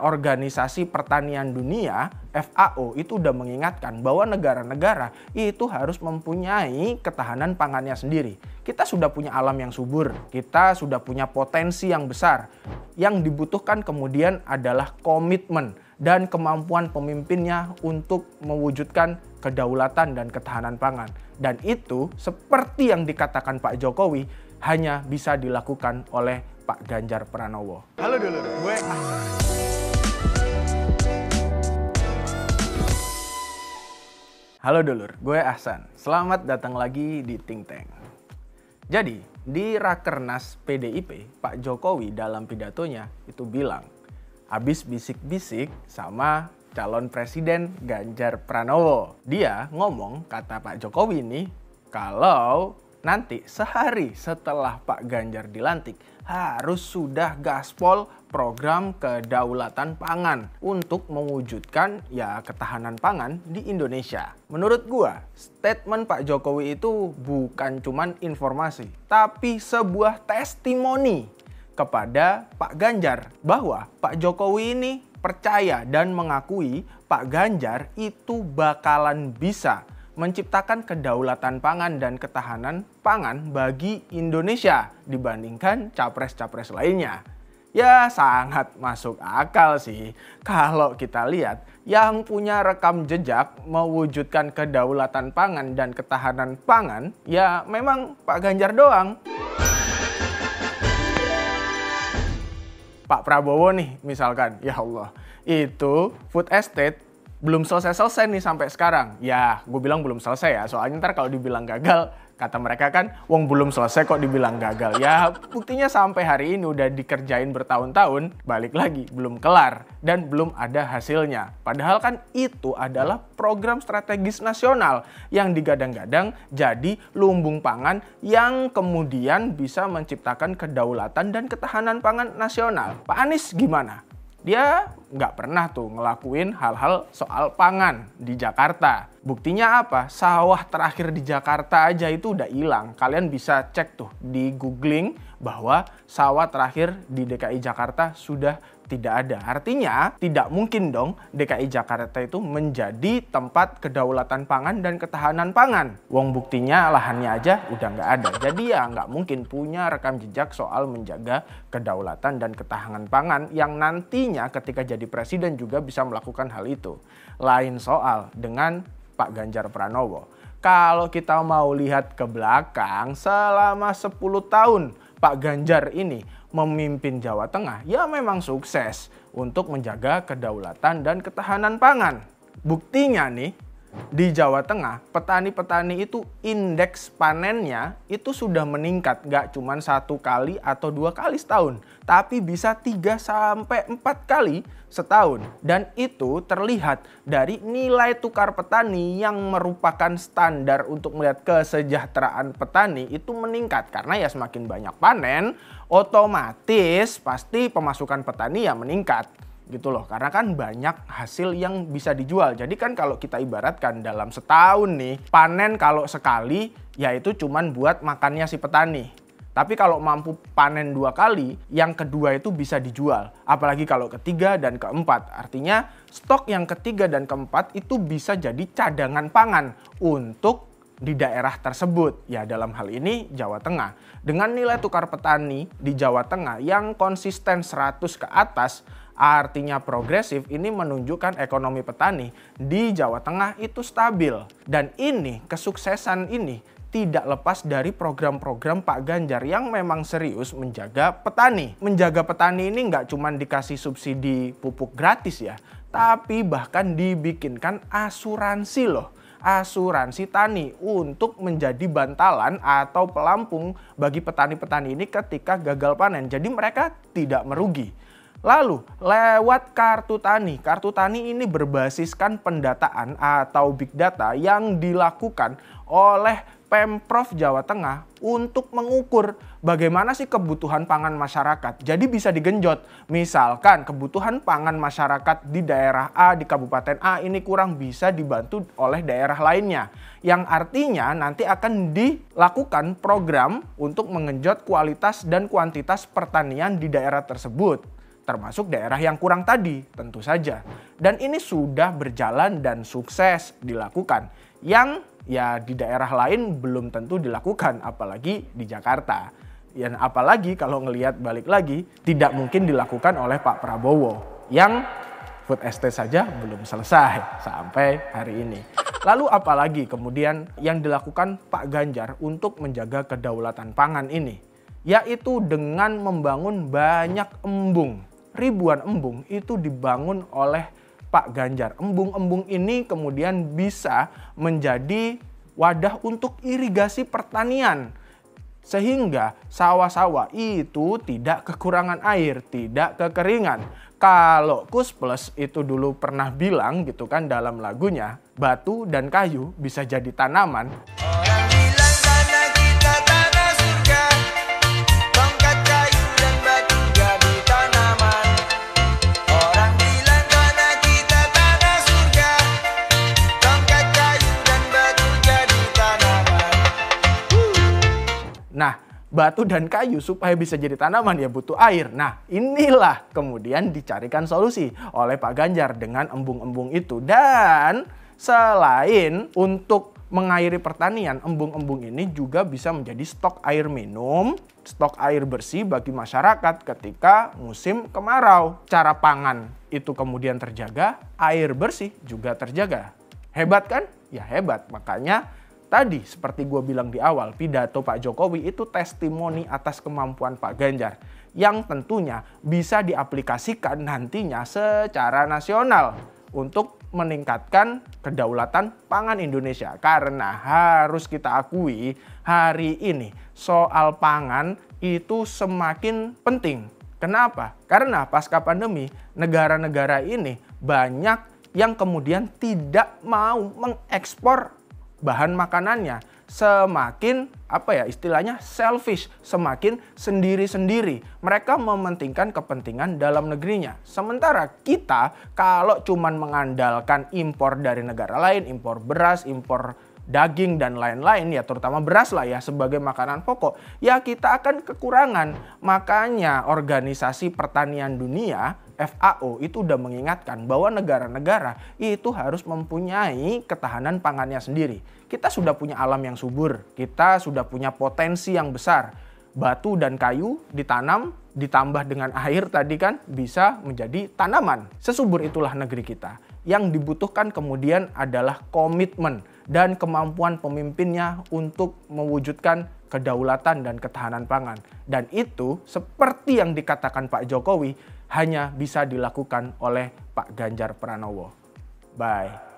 Organisasi Pertanian Dunia FAO itu udah mengingatkan bahwa negara-negara itu harus mempunyai ketahanan pangannya sendiri. Kita sudah punya alam yang subur, kita sudah punya potensi yang besar. Yang dibutuhkan kemudian adalah komitmen dan kemampuan pemimpinnya untuk mewujudkan kedaulatan dan ketahanan pangan. Dan itu seperti yang dikatakan Pak Jokowi hanya bisa dilakukan oleh Pak Ganjar Pranowo. Halo dulur, gue Halo dulur, gue Ahsan. Selamat datang lagi di Think Tank. Jadi, di Rakernas PDIP, Pak Jokowi dalam pidatonya itu bilang, habis bisik-bisik sama calon presiden Ganjar Pranowo. Dia ngomong, kata Pak Jokowi ini, kalau nanti sehari setelah Pak Ganjar dilantik, harus sudah gaspol program kedaulatan pangan untuk mewujudkan ketahanan pangan di Indonesia. Menurut gua, statement Pak Jokowi itu bukan cuman informasi, tapi sebuah testimoni kepada Pak Ganjar bahwa Pak Jokowi ini percaya dan mengakui Pak Ganjar itu bakalan bisa menciptakan kedaulatan pangan dan ketahanan pangan bagi Indonesia dibandingkan capres-capres lainnya. Ya sangat masuk akal sih kalau kita lihat yang punya rekam jejak mewujudkan kedaulatan pangan dan ketahanan pangan ya memang Pak Ganjar doang. Pak Prabowo nih misalkan, ya Allah, itu food estate belum selesai-selesai nih sampai sekarang. Ya, gue bilang belum selesai ya, soalnya ntar kalau dibilang gagal, kata mereka kan, wong belum selesai kok dibilang gagal. Ya, buktinya sampai hari ini udah dikerjain bertahun-tahun, balik lagi, belum kelar, dan belum ada hasilnya. Padahal kan itu adalah program strategis nasional yang digadang-gadang jadi lumbung pangan yang kemudian bisa menciptakan kedaulatan dan ketahanan pangan nasional. Pak Anies gimana? Dia nggak pernah tuh ngelakuin hal-hal soal pangan di Jakarta. Buktinya apa? Sawah terakhir di Jakarta aja itu udah hilang. Kalian bisa cek tuh di googling bahwa sawah terakhir di DKI Jakarta sudah tidak ada. Artinya tidak mungkin dong DKI Jakarta itu menjadi tempat kedaulatan pangan dan ketahanan pangan. Wong buktinya lahannya aja udah nggak ada. Jadi ya nggak mungkin punya rekam jejak soal menjaga kedaulatan dan ketahanan pangan yang nantinya ketika jadi presiden juga bisa melakukan hal itu. Lain soal dengan Pak Ganjar Pranowo. Kalau kita mau lihat ke belakang selama 10 tahun Pak Ganjar ini memimpin Jawa Tengah, ya memang sukses untuk menjaga kedaulatan dan ketahanan pangan. Buktinya nih, di Jawa Tengah, petani-petani itu indeks panennya itu sudah meningkat. Gak cuma 1 kali atau 2 kali setahun, tapi bisa 3-4 kali setahun. Dan itu terlihat dari nilai tukar petani yang merupakan standar untuk melihat kesejahteraan petani itu meningkat. Karena ya semakin banyak panen, otomatis pasti pemasukan petani ya meningkat. Gitu loh, karena kan banyak hasil yang bisa dijual. Jadi kan kalau kita ibaratkan dalam setahun nih, panen kalau sekali yaitu cuman buat makannya si petani. Tapi kalau mampu panen 2 kali, yang kedua itu bisa dijual. Apalagi kalau ketiga dan keempat. Artinya stok yang ketiga dan keempat itu bisa jadi cadangan pangan untuk di daerah tersebut. Ya dalam hal ini Jawa Tengah. Dengan nilai tukar petani di Jawa Tengah yang konsisten 100 ke atas, artinya progresif, ini menunjukkan ekonomi petani di Jawa Tengah itu stabil. Dan ini, kesuksesan ini tidak lepas dari program-program Pak Ganjar yang memang serius menjaga petani. Menjaga petani ini nggak cuma dikasih subsidi pupuk gratis ya, tapi bahkan dibikinkan asuransi loh. Asuransi tani untuk menjadi bantalan atau pelampung bagi petani-petani ini ketika gagal panen. Jadi mereka tidak merugi. Lalu lewat kartu tani. Kartu tani ini berbasiskan pendataan atau big data yang dilakukan oleh Pemprov Jawa Tengah untuk mengukur bagaimana sih kebutuhan pangan masyarakat. Jadi bisa digenjot. Misalkan kebutuhan pangan masyarakat di daerah A, di Kabupaten A ini kurang, bisa dibantu oleh daerah lainnya. Yang artinya nanti akan dilakukan program untuk mengenjot kualitas dan kuantitas pertanian di daerah tersebut. termasuk daerah yang kurang tadi tentu saja. Dan ini sudah berjalan dan sukses dilakukan, yang ya di daerah lain belum tentu dilakukan, apalagi di Jakarta. Ya, apalagi kalau ngelihat balik lagi, tidak mungkin dilakukan oleh Pak Prabowo yang food estate saja belum selesai sampai hari ini. Lalu apalagi kemudian yang dilakukan Pak Ganjar untuk menjaga kedaulatan pangan ini? Yaitu dengan membangun banyak embung. Ribuan embung itu dibangun oleh Pak Ganjar. Embung-embung ini kemudian bisa menjadi wadah untuk irigasi pertanian. Sehingga sawah-sawah itu tidak kekurangan air, tidak kekeringan. Kalau Kus Plus itu dulu pernah bilang gitu kan dalam lagunya, batu dan kayu bisa jadi tanaman. Orang bilang tanah kita tanah surga, tongkat kayu dan batu jadi tanaman. Orang bilang tanah kita tanah surga, tongkat kayu dan batu jadi tanaman. Nah, batu dan kayu supaya bisa jadi tanaman ya butuh air. Nah, inilah kemudian dicarikan solusi oleh Pak Ganjar dengan embung-embung itu. Dan selain untuk mengairi pertanian, embung-embung ini juga bisa menjadi stok air minum, stok air bersih bagi masyarakat ketika musim kemarau. Cara pangan itu kemudian terjaga, air bersih juga terjaga. Hebat kan? Ya hebat. Makanya tadi seperti gue bilang di awal, pidato Pak Jokowi itu testimoni atas kemampuan Pak Ganjar yang tentunya bisa diaplikasikan nantinya secara nasional untuk meningkatkan kedaulatan pangan Indonesia. Karena harus kita akui hari ini soal pangan itu semakin penting. Kenapa? Karena pasca pandemi negara-negara ini banyak yang kemudian tidak mau mengekspor bahan makanannya, semakin istilahnya selfish, semakin sendiri-sendiri. Mereka mementingkan kepentingan dalam negerinya. Sementara kita kalau cuman mengandalkan impor dari negara lain, impor beras, impor daging dan lain-lain, ya terutama beras lah ya sebagai makanan pokok, ya kita akan kekurangan. Makanya Organisasi Pertanian Dunia FAO itu udah mengingatkan bahwa negara-negara itu harus mempunyai ketahanan pangannya sendiri. Kita sudah punya alam yang subur, kita sudah punya potensi yang besar. Batu dan kayu ditanam, ditambah dengan air tadi kan bisa menjadi tanaman. Sesubur itulah negeri kita. Yang dibutuhkan kemudian adalah komitmen dan kemampuan pemimpinnya untuk mewujudkan kedaulatan dan ketahanan pangan. Dan itu seperti yang dikatakan Pak Jokowi hanya bisa dilakukan oleh Pak Ganjar Pranowo. Bye.